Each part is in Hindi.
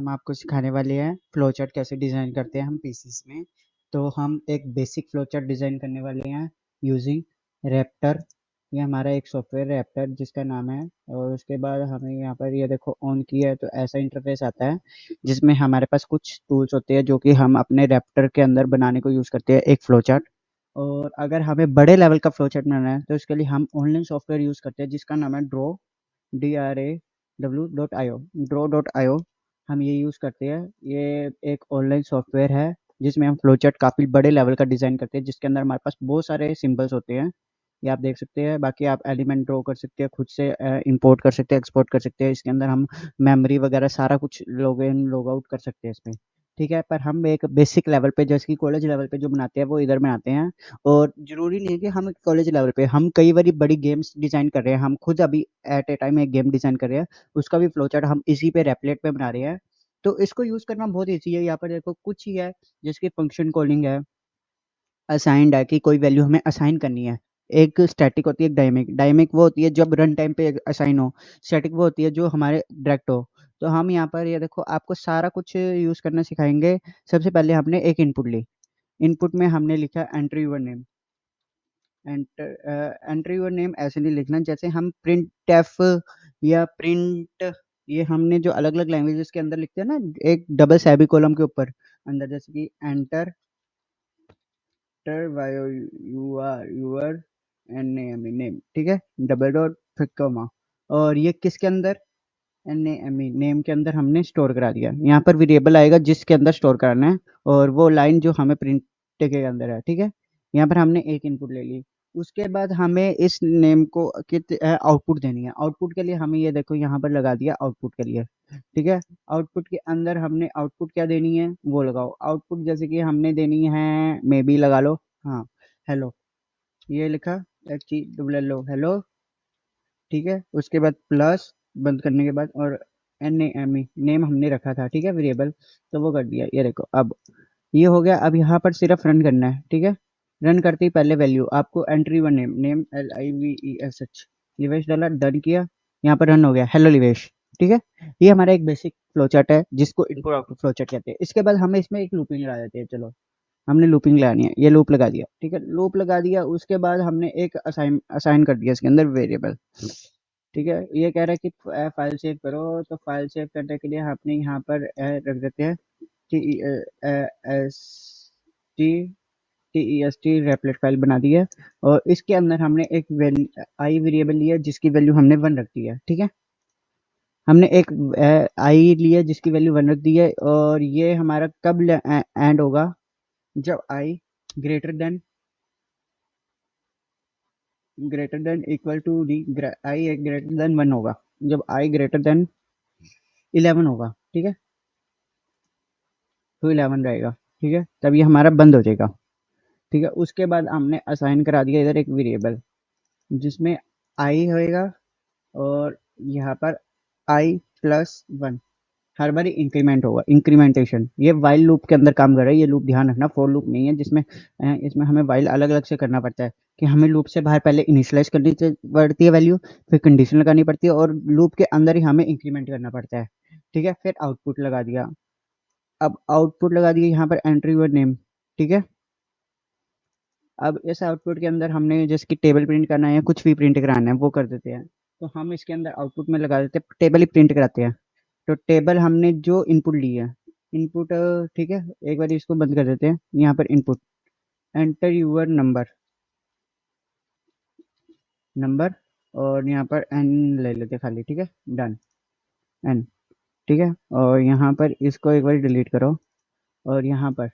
हम आपको सिखाने वाले हैं फ्लो चार्ट कैसे डिज़ाइन करते हैं हम पीसीस में। तो हम एक बेसिक फ्लो चार्ट डिज़ाइन करने वाले हैं यूजिंग रैप्टर। ये हमारा एक सॉफ्टवेयर रैप्टर जिसका नाम है। और उसके बाद हमें यहाँ पर ये देखो ऑन किया है तो ऐसा इंटरफेस आता है जिसमें हमारे पास कुछ टूल्स होते हैं जो कि हम अपने रैप्टर के अंदर बनाने को यूज़ करते हैं एक फ्लो चार्ट। और अगर हमें बड़े लेवल का फ्लो चार्ट बनाना है तो इसके लिए हम ऑनलाइन सॉफ्टवेयर यूज़ करते हैं जिसका नाम है draw.io। हम ये यूज़ करते हैं। ये एक ऑनलाइन सॉफ्टवेयर है जिसमें हम फ्लो चार्ट काफ़ी बड़े लेवल का डिज़ाइन करते हैं जिसके अंदर हमारे पास बहुत सारे सिंबल्स होते हैं। ये आप देख सकते हैं। बाकी आप एलिमेंट ड्रॉ कर सकते हैं, खुद से इंपोर्ट कर सकते हैं, एक्सपोर्ट कर सकते हैं। इसके अंदर हम मेमोरी वगैरह सारा कुछ लॉग इन लॉग आउट कर सकते हैं इसमें। ठीक है, पर हम एक बेसिक लेवल पे जैसे कि कॉलेज लेवल पे जो बनाते हैं वो इधर बनाते हैं। और ज़रूरी नहीं है कि हम कॉलेज लेवल पे हम कई बारी बड़ी गेम्स डिज़ाइन कर रहे हैं। हम खुद अभी एट ए टाइम एक गेम डिज़ाइन कर रहे हैं, उसका भी फ्लो चार्ट हम इसी पे रेपलेट पे बना रहे हैं। तो इसको यूज़ करना बहुत ईज़ी है। यहाँ पर देखो कुछ ही है जिसकी फंक्शन कॉलिंग है, असाइन्ड है कि कोई वैल्यू हमें असाइन करनी है। एक स्टैटिक होती है, एक डायनेमिक। डायनेमिक वो होती है जब रन टाइम पे असाइन हो, स्टैटिक वो होती है जो हमारे डायरेक्ट हो। तो हम यहाँ पर ये देखो आपको सारा कुछ यूज़ करना सिखाएंगे। सबसे पहले हमने एक इनपुट ली। इनपुट में हमने लिखा enter your name. Enter your name ऐसे नहीं लिखना जैसे हम प्रिंट एफ या प्रिंट, ये हमने जो अलग अलग लैंग्वेजेस के अंदर लिखते हैं ना, एक डबल सेमी कोलम के ऊपर अंदर, जैसे कि एंटर यूर नेम, ठीक है, डबल डॉट फिर कॉमा। और ये किसके अंदर, नेम के अंदर हमने स्टोर करा दिया। यहाँ पर वेरिएबल आएगा जिसके अंदर स्टोर कराना है और वो लाइन जो हमें प्रिंट के अंदर है। ठीक है, यहाँ पर हमने एक इनपुट ले ली। उसके बाद हमें इस नेम को आउटपुट देनी है। आउटपुट के लिए हमें ये देखो यहाँ पर लगा दिया आउटपुट के लिए। ठीक है, आउटपुट के अंदर हमने आउटपुट क्या देनी है वो लगाओ। आउटपुट जैसे कि हमने देनी है, मे बी लगा लो, हाँ, हेलो। ये लिखा HELLO, हेलो। ठीक है, उसके बाद प्लस बंद करने के बाद और NAME नेम हमने रखा था, ठीक है, वेरिएबल, तो वो कर दिया। ये देखो अब ये हो गया। अब यहाँ पर सिर्फ रन करना है। ठीक है, रन करते ही पहले वैल्यू आपको entry one name, name LIVESH, Livesh डाला, डन किया। यहाँ पर रन हो गया, हेलो लिवेश। ठीक है, ये हमारा एक बेसिक फ्लो चार्ट है जिसको इनपुट आउटपुट फ्लो चार्ट कहते हैं। इसके बाद हमें इसमें एक लूपिंग लगा देते हैं। चलो, हमने लूपिंग लगानी है, ये लूप लगा दिया। ठीक है, लूप लगा दिया। उसके बाद हमने एक असाइन असाइन कर दिया इसके अंदर वेरिएबल। ठीक है, ये कह रहा है कि फाइल सेव करो, तो फाइल सेव करने के लिए हमने यहाँ पर रख देते हैं TEST रेपलेट फाइल बना दी है। और इसके अंदर हमने एक आई वेरिएबल लिया जिसकी वैल्यू हमने 1 रख दी है। ठीक है, हमने एक आई लिया जिसकी वैल्यू 1 रख दी है। और ये हमारा कब एंड होगा, जब i greater than equal to d, i greater than 1 होगा। जब आई ग्रेटर देन 11 होगा, ठीक है, तो 11 रहेगा। ठीक है, तब ये हमारा बंद हो जाएगा। ठीक है, उसके बाद हमने असाइन करा दिया इधर एक वेरिएबल जिसमें आई होएगा। और यहाँ पर आई प्लस 1 हर बार इंक्रीमेंट होगा, इंक्रीमेंटेशन। ये वाइल लूप के अंदर काम कर रहा है। ये लूप ध्यान रखना, फोर लूप नहीं है जिसमें इसमें हमें वाइल अलग अलग से करना पड़ता है कि हमें लूप से बाहर पहले इनिशियलाइज करनी पड़ती है वैल्यू, फिर कंडीशन लगानी पड़ती है और लूप के अंदर ही हमें इंक्रीमेंट करना पड़ता है। ठीक है, फिर आउटपुट लगा दिया। अब आउटपुट लगा दिया यहाँ पर एंट्री योर नेम। ठीक है, अब इस आउटपुट के अंदर हमने जैसे कि टेबल प्रिंट करना है या कुछ भी प्रिंट कराना है वो कर देते हैं। तो हम इसके अंदर आउटपुट में लगा देते हैं, टेबल ही प्रिंट कराते हैं। तो टेबल हमने जो इनपुट ली है, इनपुट, ठीक है, एक बार इसको बंद कर देते हैं। यहाँ पर इनपुट एंटर यूर नंबर और यहाँ पर एन ले लेते हैं खाली। ठीक है, डन, एन। ठीक है, और यहाँ पर इसको एक बार डिलीट करो। और यहाँ पर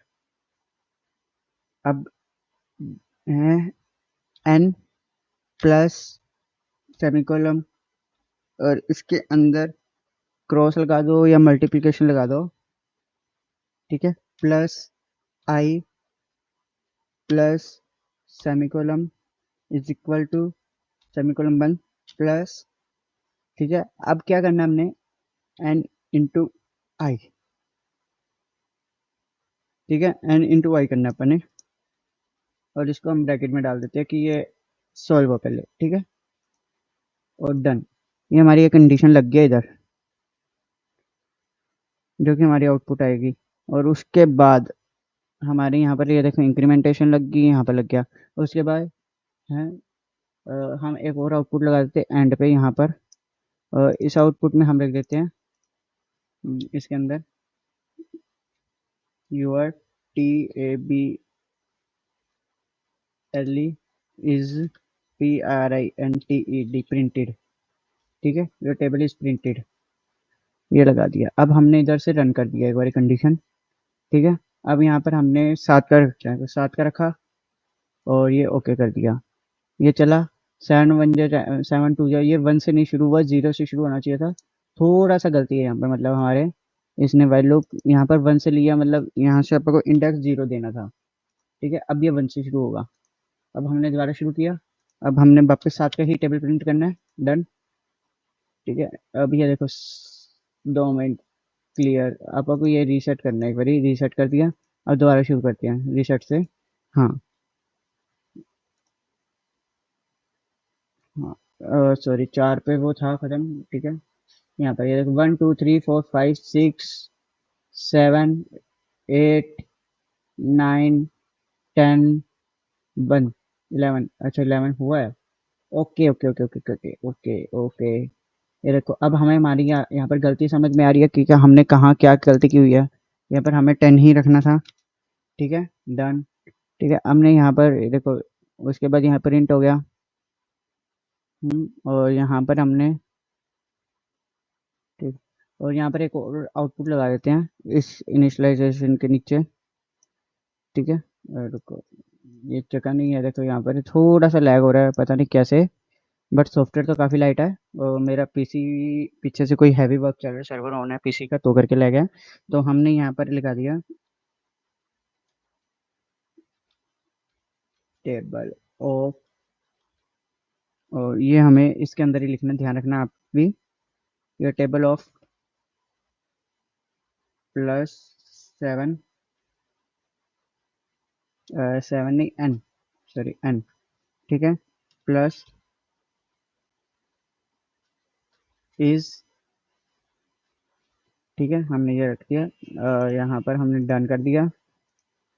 अब है एन प्लस सेमीकोलम और इसके अंदर क्रॉस लगा दो या मल्टीप्लिकेशन लगा दो। ठीक है, plus i plus semicolon is equal to semicolon बंद प्लस। ठीक है, अब क्या करना है हमने, एन इंटू आई। ठीक है, एन इंटू आई करना है अपने। और इसको हम ब्रैकेट में डाल देते हैं कि ये सॉल्व हो पहले। ठीक है, और डन। ये हमारी एक कंडीशन लग गया इधर। जो कि हमारी आउटपुट आएगी। और उसके बाद हमारे यहाँ पर ये देखो इंक्रीमेंटेशन लग गई, यहाँ पर लग गया। उसके बाद है हम एक और आउटपुट लगा देते हैं एंड पे यहाँ पर। इस आउटपुट में हम रख देते हैं इसके अंदर your T A B L E is P R I N T E D printed. ठीक है, योर टेबल इज प्रिंटेड, ये लगा दिया। अब हमने इधर से रन कर दिया एक बार कंडीशन। ठीक है, अब यहाँ पर हमने 7 का रखा है तो 7 का रखा और ये ओके कर दिया। ये चला 7 1 7 2 ये 1 से नहीं शुरू हुआ, 0 से शुरू होना चाहिए था। थोड़ा सा गलती है यहाँ पर, मतलब हमारे इसने वाइल लूप यहाँ पर 1 से लिया, मतलब यहाँ से आपको इंडेक्स 0 देना था। ठीक है, अब ये 1 से शुरू होगा। अब हमने दोबारा शुरू किया, अब हमने वापस 7 का ही टेबल प्रिंट करना है। डन। ठीक है, अब ये देखो 2 मिनट क्लियर। आपको ये रीसेट करना है, एक बार रीसेट कर दिया। अब दोबारा शुरू करते हैं रीसेट से। हाँ हाँ, सॉरी 4 पे वो था खत्म। ठीक है, यहाँ पर ये देखो 1 2 3 4 5 6 7 8 9 10 1 11। अच्छा 11 हुआ है। Okay okay okay okay okay okay okay. ये देखो अब हमें हमारी यहाँ पर गलती समझ में आ रही है कि क्या हमने कहाँ क्या गलती की हुई है। यहाँ पर हमें 10 ही रखना था। ठीक है, डन। ठीक है, हमने यहाँ पर ये देखो उसके बाद यहाँ प्रिंट हो गया। और यहाँ पर हमने ठीक, और यहाँ पर एक और आउटपुट लगा देते हैं इस इनिशियलाइजेशन के नीचे। ठीक है, रुको, ये चक्का नहीं है। देखो यहाँ पर थोड़ा सा लैग हो रहा है, पता नहीं कैसे, बट सॉफ्टवेयर तो काफ़ी लाइट है। और मेरा पीसी पीछे से कोई हैवी वर्क चल रहा है, सर्वर ऑन है पीसी का, तो करके लैग है। तो हमने यहाँ पर लगा दिया टेबल ऑफ, और ये हमें इसके अंदर ही लिखना, ध्यान रखना आप भी। ये टेबल ऑफ +7, 7 नहीं एन, सॉरी एन। ठीक है, प्लस इज। ठीक है, हमने ये रख दिया। यहाँ पर हमने डन कर दिया।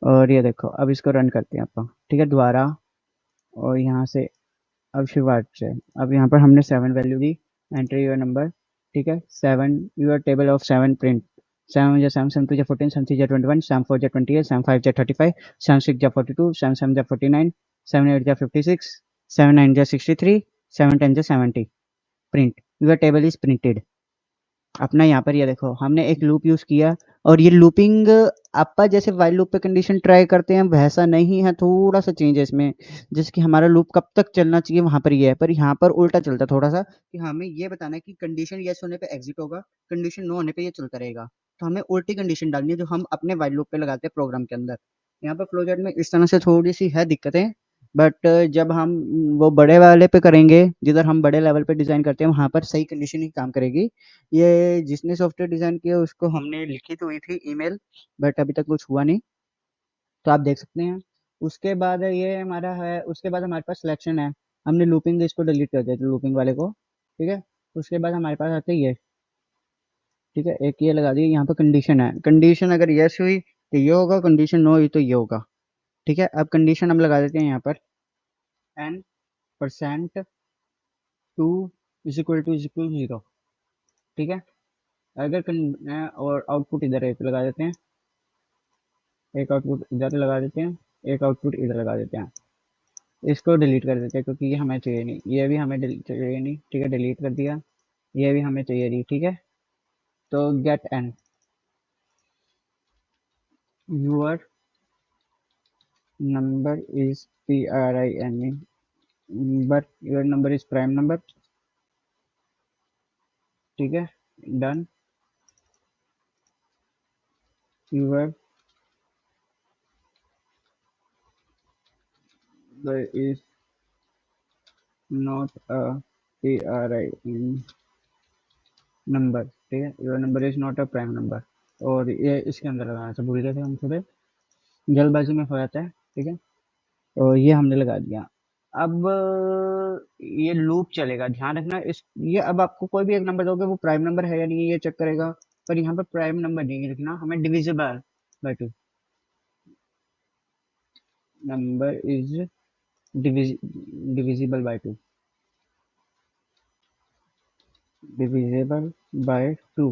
और ये देखो अब इसको रन करते हैं अपन। ठीक है, दोबारा। और यहाँ से अब शुरुआत से, अब यहाँ पर हमने 7 value the. Enter your number. ठीक है, 7 योर टेबल ऑफ 7 प्रिंट। 7 जा 7, 7 2 जा 14, 7 3 जा 21, 7 4 जा 28, 7 5 जा 35, 7 6 जा 42, 7 7 जा 49, 7 8 जा 56, 7 9 जा 63, 7 10 जा 70। Print your table is printed. अपना यहाँ पर ये देखो हमने एक लूप यूज किया। और ये लूपिंग आपका जैसे वाइल लूप पे कंडीशन ट्राई करते हैं वैसा नहीं है, थोड़ा सा चेंज है इसमें। जैसे कि हमारा लूप कब तक चलना चाहिए वहां पर ये है, पर यहाँ पर उल्टा चलता है थोड़ा सा, कि हमें ये बताना है कि कंडीशन यस होने पे एग्जिट होगा, कंडीशन नो होने पे ये चलता रहेगा। तो हमें उल्टी कंडीशन डालनी है जो हम अपने वाइल लूप पे लगाते हैं प्रोग्राम के अंदर। यहाँ पर फ्लो चार्ट में इस तरह से थोड़ी सी है दिक्कतें। बट जब हम वो बड़े वाले पे करेंगे, जिधर हम बड़े लेवल पे डिजाइन करते हैं, वहां पर सही कंडीशन ही काम करेगी। ये जिसने सॉफ्टवेयर डिजाइन किया उसको हमने लिखी तो हुई थी ईमेल, बट अभी तक कुछ हुआ नहीं, तो आप देख सकते हैं। उसके बाद ये हमारा है, उसके बाद हमारे पास सिलेक्शन है। हमने लूपिंग इसको डिलीट कर दिया था, लूपिंग वाले को। ठीक है, उसके बाद हमारे पास आते ही है। ठीक है, एक ये लगा दिया। यहाँ पर कंडीशन है, कंडीशन अगर यस हुई तो ये होगा, कंडीशन नो हुई तो ये होगा। ठीक है, अब कंडीशन हम लगा देते हैं यहाँ पर n% 2 = 0। ठीक है, अगर और आउटपुट इधर है तो लगा देते हैं, एक आउटपुट इधर लगा देते हैं, एक आउटपुट इधर लगा देते हैं। इसको डिलीट कर देते हैं क्योंकि ये हमें चाहिए नहीं, ये भी हमें चाहिए नहीं। ठीक है, डिलीट कर दिया। ये भी हमें चाहिए नहीं। ठीक है, तो get an your number is PRINE, but your number is prime number. ठीक है, done. Your is not a PRIN number. ठीक है, your number is not a prime number. और ये इसके अंदर लगाना था, भूल गए थे हम, थोड़े जल्दबाजी में हो जाता है। ठीक है, तो ये हमने लगा दिया। अब ये लूप चलेगा, ध्यान रखना। इस ये अब आपको कोई भी एक नंबर दोगे वो प्राइम नंबर है या नहीं ये चेक करेगा। पर यहाँ पर प्राइम नंबर नहीं लिखना, हमें divisible by 2, number is divisible by 2, divisible by 2,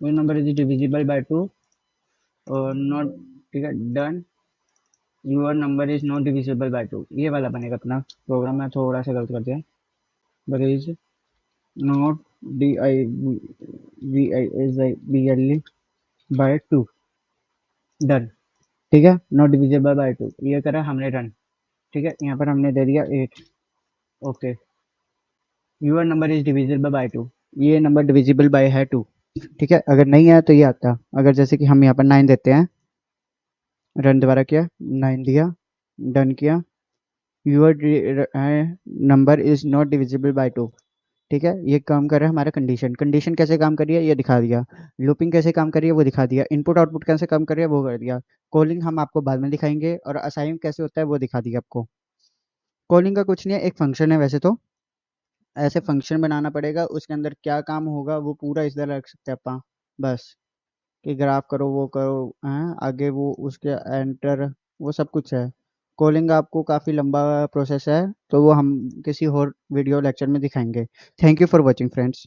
वो नंबर इज डिविजिबल बाय 2 और नॉट, ठीक है, done, your number is not divisible by 2, ये वाला बनेगा अपना प्रोग्राम। में थोड़ा सा गलत कर दिया, but is not D I V I S I B L E by 2, done, ठीक है, नॉट डिविजिबल बाय 2, ये करा हमने रन, ठीक है, यहाँ पर हमने दे दिया 8, okay, your number is divisible by 2, ये नंबर डिविजिबल बाय है 2, ठीक है। अगर नहीं है तो ये आता, अगर जैसे कि हम यहाँ पर 9 देते हैं, रन दोबारा किया, 9 दिया, डन किया, your number is not divisible by 2, ठीक है। ये काम कर रहा है हमारा कंडीशन, कंडीशन कैसे काम कर रही है ये दिखा दिया, लूपिंग कैसे काम कर रही है वो दिखा दिया, इनपुट आउटपुट कैसे काम कर रही है वो कर दिया, कॉलिंग हम आपको बाद में दिखाएंगे, और असाइन कैसे होता है वो दिखा दिया आपको। कॉलिंग का कुछ नहीं है, एक फंक्शन है वैसे तो, ऐसे फंक्शन बनाना पड़ेगा, उसके अंदर क्या काम होगा वो पूरा इस तरह रख सकते हैं अपन, बस कि ग्राफ करो वो करो, हैं आगे वो उसके एंटर, वो सब कुछ है। कॉलिंग आपको काफ़ी लंबा प्रोसेस है, तो वो हम किसी और वीडियो लेक्चर में दिखाएंगे। Thank you for watching friends.